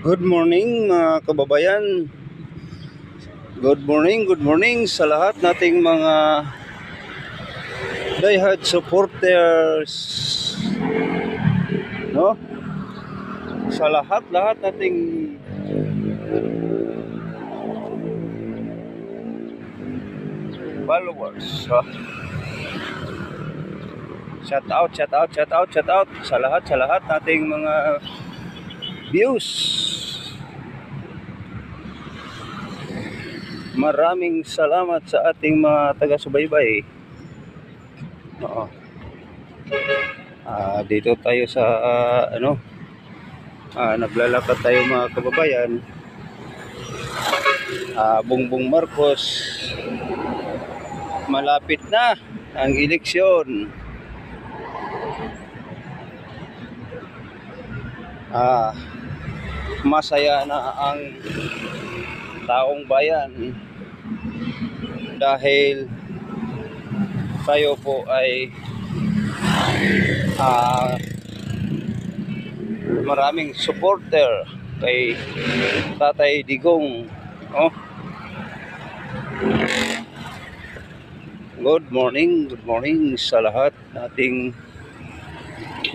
Good morning mga kababayan. Good morning sa lahat nating mga diehard supporters. No? Sa lahat nating followers. Shout out sa lahat nating mga views. Maraming salamat sa ating mga taga-subaybay. Oo. Dito tayo sa naglalakad tayo mga kababayan. Bongbong Marcos, malapit na ang eleksyon. Masaya na ang taong bayan dahil tayo po ay maraming supporter kay Tatay Digong. Good morning sa lahat nating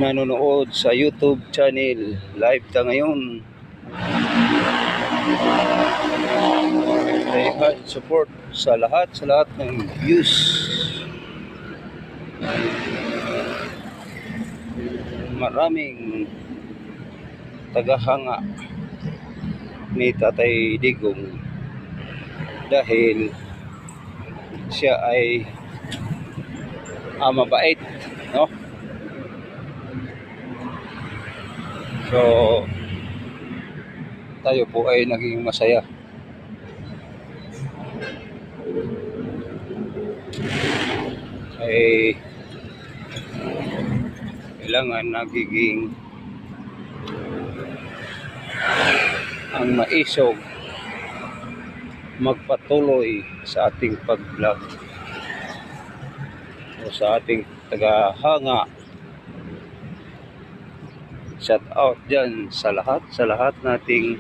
nanonood sa YouTube channel. Live ta ngayon. Support sa lahat ng views. Maraming tagahanga ni Tatay Digong dahil siya ay mabait, no? So tayo po ay naging masaya. Ay kailangan nagiging ang maisog magpatuloy sa ating pag-vlog o sa ating tagahanga. Shout out dyan sa lahat nating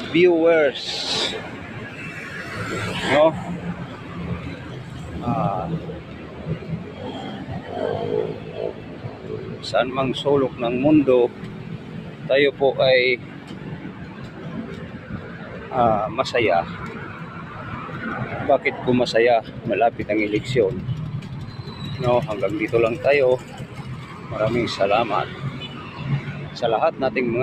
viewers, no? Saan mang sulok ng mundo, tayo po ay masaya. Bakit po masaya? Malapit ang eleksyon, no? Hanggang dito lang tayo. Maraming salamat sa lahat nating mga